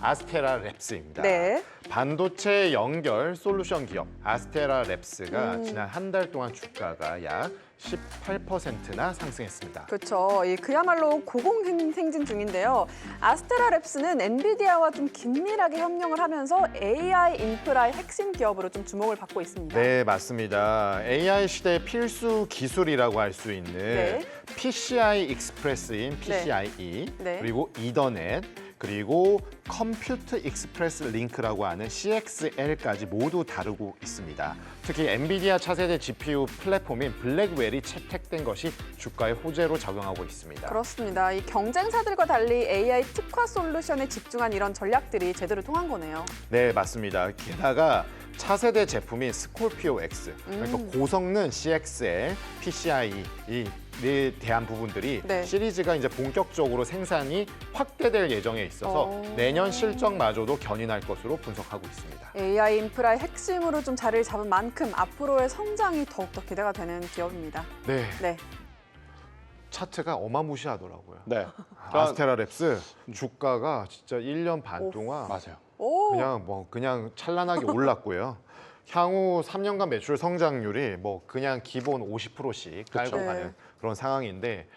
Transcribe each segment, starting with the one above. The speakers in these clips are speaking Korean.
아스테라 랩스입니다. 네. 반도체 연결 솔루션 기업 아스테라 랩스가 지난 한 달 동안 주가가 약 18%나 상승했습니다. 그렇죠. 그야말로 고공행진 중인데요. 아스테라 랩스는 엔비디아와 좀 긴밀하게 협력을 하면서 AI 인프라의 핵심 기업으로 좀 주목을 받고 있습니다. 네, 맞습니다. AI 시대의 필수 기술이라고 할 수 있는 네. PCI 익스프레스인 PCIe, 네. 그리고 이더넷, 그리고 컴퓨터 익스프레스 링크라고 하는 CXL까지 모두 다루고 있습니다. 특히 엔비디아 차세대 GPU 플랫폼인 블랙웰이 채택된 것이 주가의 호재로 작용하고 있습니다. 그렇습니다. 이 경쟁사들과 달리 AI 특화 솔루션에 집중한 이런 전략들이 제대로 통한 거네요. 네, 맞습니다. 게다가 차세대 제품인 스콜피오 X, 그러니까 고성능 CXL, PCI에 대한 부분들이 네. 시리즈가 이제 본격적으로 생산이 확대될 예정에 있어서 내년 실적마저도 견인할 것으로 분석하고 있습니다. AI 인프라의 핵심으로 좀 자리를 잡은 만큼 앞으로의 성장이 더욱더 기대가 되는 기업입니다. 네, 네. 차트가 어마무시하더라고요. 네. 아스테라 랩스 주가가 진짜 1년 반 동안 맞아요. 오. 그냥 찬란하게 올랐고요. 향후 3년간 매출 성장률이 그냥 기본 50%씩 깔고 그쵸. 가는 네. 그런 상황인데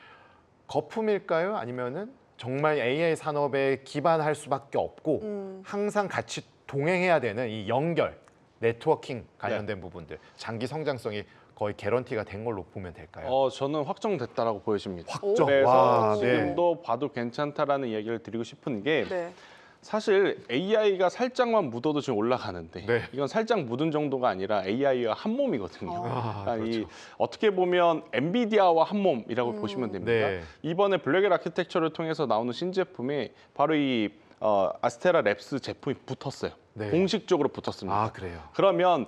거품일까요? 아니면은 정말 AI 산업에 기반할 수밖에 없고 항상 같이 동행해야 되는 이 연결, 네트워킹 관련된 부분들, 장기 성장성이 거의 개런티가 된 걸로 보면 될까요? 저는 확정됐다라고 보여집니다. 확정. 그래서 와, 지금도 봐도 괜찮다라는 이야기를 드리고 싶은 게 네. 사실 AI가 살짝만 묻어도 지금 올라가는데 네. 이건 살짝 묻은 정도가 아니라 AI와 한 몸이거든요. 그렇죠. 어떻게 보면 엔비디아와 한 몸이라고 보시면 됩니다. 네. 이번에 블랙웰 아키텍처를 통해서 나오는 신제품이 바로 이 아스테라 랩스 제품이 붙었어요. 네. 공식적으로 붙었습니다. 아, 그래요. 그러면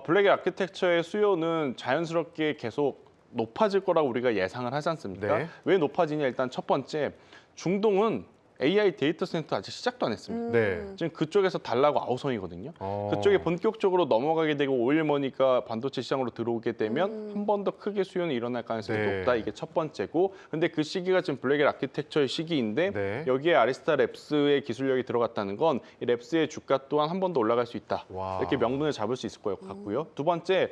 블랙웰 아키텍처의 수요는 자연스럽게 계속 높아질 거라고 우리가 예상을 하지 않습니까? 네. 왜 높아지냐? 일단 첫 번째, 중동은 AI 데이터 센터 아직 시작도 안 했습니다. 네. 지금 그쪽에서 달라고 아우성이거든요. 어. 그쪽에 본격적으로 넘어가게 되고 오일머니가 반도체 시장으로 들어오게 되면 한 번 더 크게 수요는 일어날 가능성이 네. 높다. 이게 첫 번째고, 근데 그 시기가 지금 블랙웰 아키텍처의 시기인데 네. 여기에 아리스타 랩스의 기술력이 들어갔다는 건 이 랩스의 주가 또한 한 번 더 올라갈 수 있다. 와. 이렇게 명분을 잡을 수 있을 것 같고요. 두 번째,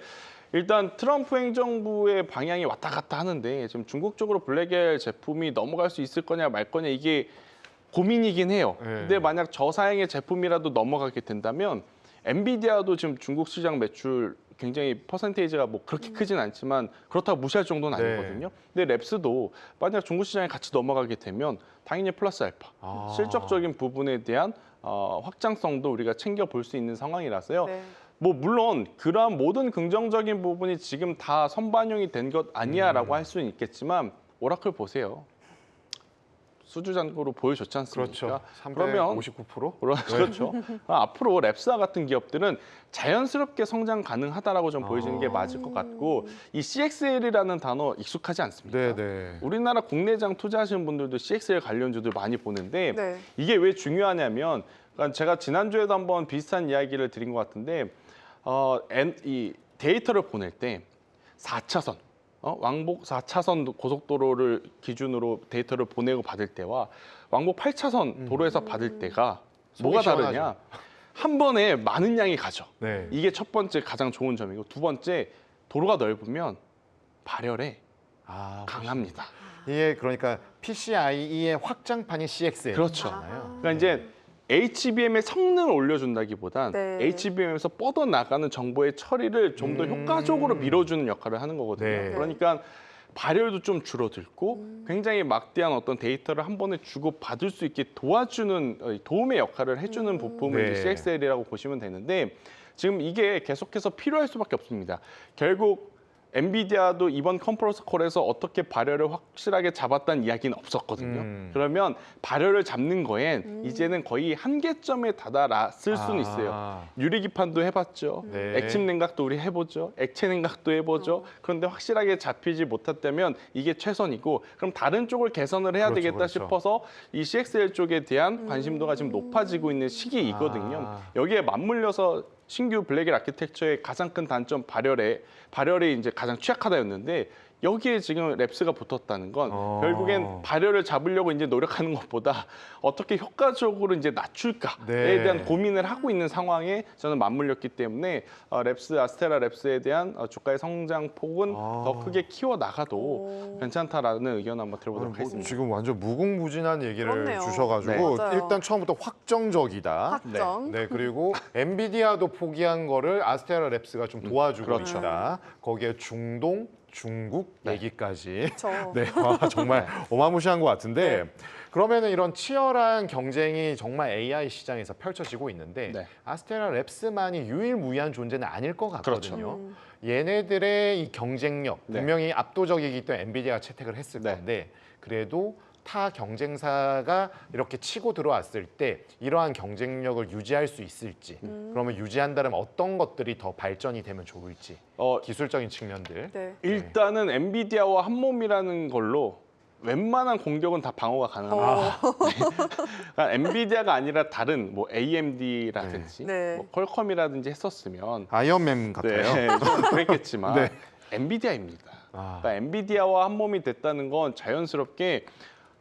일단 트럼프 행정부의 방향이 왔다 갔다 하는데 지금 중국 쪽으로 블랙웰 제품이 넘어갈 수 있을 거냐 말 거냐 이게 고민이긴 해요. 네. 근데 만약 저사양의 제품이라도 넘어가게 된다면 엔비디아도 지금 중국 시장 매출 굉장히 퍼센테이지가 그렇게 크진 않지만 그렇다고 무시할 정도는 네. 아니거든요. 근데 랩스도 만약 중국 시장에 같이 넘어가게 되면 당연히 플러스 알파, 실적적인 부분에 대한 확장성도 우리가 챙겨볼 수 있는 상황이라서요. 네. 물론 그러한 모든 긍정적인 부분이 지금 다 선반영이 된 것 아니야라고 할 수는 있겠지만 오라클 보세요. 수주잔고로 보여줬지 않습니까? 그렇죠. 그러면 359%? 그렇죠. 앞으로 랩스와 같은 기업들은 자연스럽게 성장 가능하다라고 좀 보여지는 게 맞을 것 같고 이 CXL이라는 단어 익숙하지 않습니까? 네, 네. 우리나라 국내장 투자하시는 분들도 CXL 관련주들 많이 보는데 네. 이게 왜 중요하냐면 그러니까 제가 지난주에도 한번 비슷한 이야기를 드린 것 같은데 이 데이터를 보낼 때 4차선 왕복 4차선 고속도로를 기준으로 데이터를 보내고 받을 때와 왕복 8차선 도로에서 받을 때가 뭐가 속이 다르냐? 시원하죠. 한 번에 많은 양이 가죠. 네. 이게 첫 번째 가장 좋은 점이고 두 번째 도로가 넓으면 발열에 강합니다. 이게 그러니까 PCIe의 확장판이 CXL. 그렇죠. 잖아요. 그러니까 이제 HBM의 성능을 올려준다기보단 네. HBM에서 뻗어나가는 정보의 처리를 좀 더 효과적으로 밀어주는 역할을 하는 거거든요. 네. 그러니까 발열도 좀 줄어들고 굉장히 막대한 어떤 데이터를 한 번에 주고 받을 수 있게 도와주는 도움의 역할을 해주는 부품을 네. 이제 CXL이라고 보시면 되는데 지금 이게 계속해서 필요할 수밖에 없습니다. 결국 엔비디아도 이번 컨퍼런스 콜에서 어떻게 발열을 확실하게 잡았다는 이야기는 없었거든요. 그러면 발열을 잡는 거엔 이제는 거의 한계점에 다다랐을 수는 있어요. 유리기판도 해봤죠. 네. 액침 냉각도 우리 해보죠. 액체 냉각도 해보죠. 그런데 확실하게 잡히지 못했다면 이게 최선이고 그럼 다른 쪽을 개선을 해야 그렇죠, 되겠다 그렇죠. 싶어서 이 CXL 쪽에 대한 관심도가 지금 높아지고 있는 시기이거든요. 여기에 맞물려서 신규 블랙웰 아키텍처의 가장 큰 단점 발열에 이제 가장 취약하다였는데 여기에 지금 랩스가 붙었다는 건 결국엔 발열을 잡으려고 이제 노력하는 것보다 어떻게 효과적으로 이제 낮출까에 네. 대한 고민을 하고 있는 상황에 저는 맞물렸기 때문에 랩스, 아스테라 랩스에 대한 주가의 성장폭은 더 크게 키워 나가도 괜찮다라는 의견 한번 들어보도록 하겠습니다. 지금 완전 무궁무진한 얘기를 그렇네요. 주셔가지고 네. 맞아요. 일단 처음부터 확정적이다. 확정. 네, 그리고 엔비디아도 포기한 거를 아스테라 랩스가 좀 도와주고 그렇죠. 있다. 거기에 중동, 중국 얘기까지. 저 네, 와, 정말 어마무시한 것 같은데 그러면은 이런 치열한 경쟁이 정말 AI 시장에서 펼쳐지고 있는데 네. 아스테라 랩스만이 유일무이한 존재는 아닐 것 같거든요. 그렇죠. 얘네들의 이 경쟁력 네. 분명히 압도적이기 때문에 엔비디아가 채택을 했을 네. 건데 그래도 타 경쟁사가 이렇게 치고 들어왔을 때 이러한 경쟁력을 유지할 수 있을지 그러면 유지한다면 어떤 것들이 더 발전이 되면 좋을지 기술적인 측면들 네. 일단은 엔비디아와 한 몸이라는 걸로 웬만한 공격은 다 방어가 가능합니다. 그러니까 엔비디아가 아니라 다른 뭐 AMD라든지 네. 뭐 퀄컴이라든지 했었으면 아이언맨 같아요. 네, 좀 그랬겠지만 네. 엔비디아입니다. 아. 그러니까 엔비디아와 한 몸이 됐다는 건 자연스럽게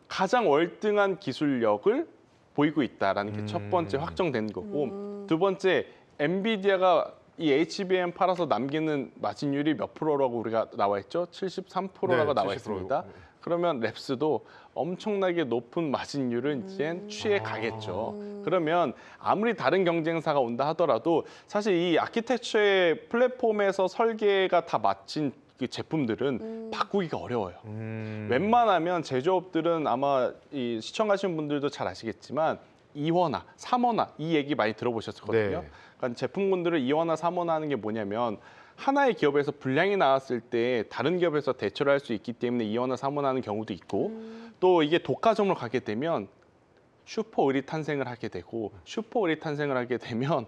가장 월등한 기술력을 보이고 있다라는 게 첫 번째 확정된 거고 두 번째 엔비디아가 이 HBM 팔아서 남기는 마진율이 몇 프로라고 우리가 나와 있죠? 73%라고 네, 나와 70%. 있습니다. 그러면 랩스도 엄청나게 높은 마진율을 이제 취해 가겠죠. 그러면 아무리 다른 경쟁사가 온다 하더라도 사실 이 아키텍처의 플랫폼에서 설계가 다 마친 그 제품들은 바꾸기가 어려워요. 웬만하면 제조업들은 아마 이 시청하시는 분들도 잘 아시겠지만 2호나 3호나 이 얘기 많이 들어보셨거든요. 네. 그러니까 제품군들을 2호나 3호나 하는 게 뭐냐면 하나의 기업에서 불량이 나왔을 때 다른 기업에서 대처를 할 수 있기 때문에 2호나 3호나 하는 경우도 있고 또 이게 독과점으로 가게 되면 슈퍼 의리 탄생을 하게 되고 슈퍼 의리 탄생을 하게 되면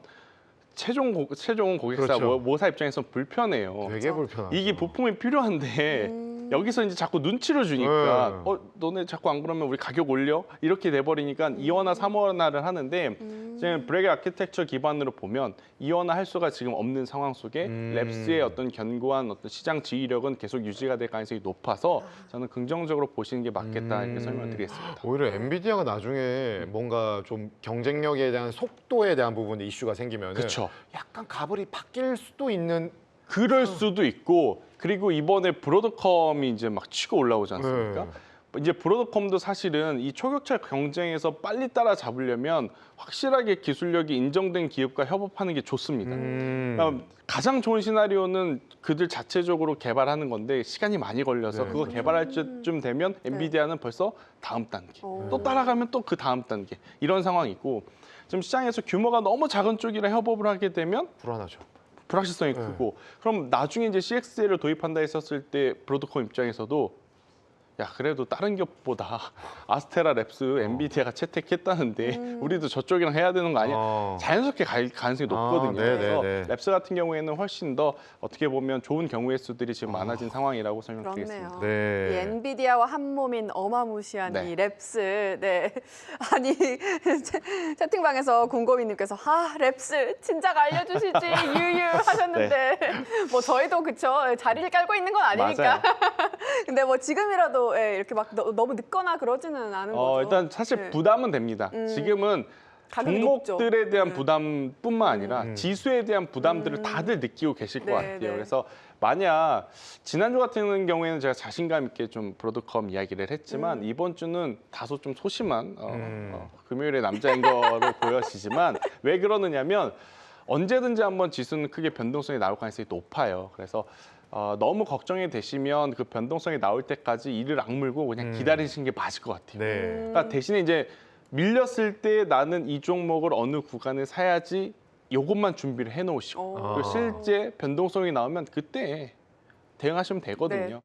최종 고객사 그렇죠. 모사 입장에서 불편해요. 되게 불편하죠. 이게 부품이 필요한데 여기서 이제 자꾸 눈치를 주니까 너네 자꾸 안 그러면 우리 가격 올려? 이렇게 돼버리니까 2호나 3호나를 하는데 지금 브렉 아키텍처 기반으로 보면 2호나 할 수가 지금 없는 상황 속에 랩스의 어떤 견고한 어떤 시장 지휘력은 계속 유지가 될 가능성이 높아서 저는 긍정적으로 보시는 게 맞겠다 이렇게 설명을 드리겠습니다. 오히려 엔비디아가 나중에 뭔가 좀 경쟁력에 대한 속도에 대한 부분에 이슈가 생기면 그쵸. 약간 가불이 바뀔 수도 있는 그럴 수도 있고 그리고 이번에 브로드컴이 이제 막 치고 올라오지 않습니까? 이제 브로드컴도 사실은 이 초격차 경쟁에서 빨리 따라잡으려면 확실하게 기술력이 인정된 기업과 협업하는 게 좋습니다. 그러니까 가장 좋은 시나리오는 그들 자체적으로 개발하는 건데 시간이 많이 걸려서 그거 개발할 쯤 되면 엔비디아는 벌써 다음 단계, 또 따라가면 또 그 다음 단계 이런 상황이고 지금 시장에서 규모가 너무 작은 쪽이랑 협업을 하게 되면 불안하죠. 불확실성이 크고 그럼 나중에 이제 CXL을 도입한다 했었을 때 브로드컴 입장에서도 야 그래도 다른 기업보다 아스테라 랩스 엔비디아가 채택했다는데 우리도 저쪽이랑 해야 되는 거 아니야? 자연스럽게 갈 가능성이 높거든요. 그래서 랩스 같은 경우에는 훨씬 더 어떻게 보면 좋은 경우의 수들이 지금 많아진 상황이라고 설명드리겠습니다. 그렇네요. 이 엔비디아와 한 몸인 어마무시한 네. 이 랩스. 네. 아니 채팅방에서 공고민님께서 랩스 진작 알려주시지 유유 하셨는데 뭐 저희도 그쵸 자리를 깔고 있는 건 아니니까. 근데 뭐 지금이라도 이렇게 막 너무 늦거나 그러지는 않은 거죠. 일단 사실 부담은 됩니다. 지금은 가격이 종목들에 높죠. 대한 부담뿐만 아니라 지수에 대한 부담들을 다들 느끼고 계실 것 같아요. 그래서 만약 지난주 같은 경우에는 제가 자신감 있게 좀 브로드컴 이야기를 했지만 이번 주는 다소 좀 소심한 금요일의 남자인 거로 보여지지만 왜 그러느냐면 언제든지 한번 지수는 크게 변동성이 나올 가능성이 높아요. 그래서 너무 걱정이 되시면 그 변동성이 나올 때까지 이를 악물고 그냥 기다리시는 게 맞을 것 같아요. 그러니까 대신에 이제 밀렸을 때 나는 이 종목을 어느 구간에 사야지 요것만 준비를 해놓으시고 그리고 실제 변동성이 나오면 그때 대응하시면 되거든요.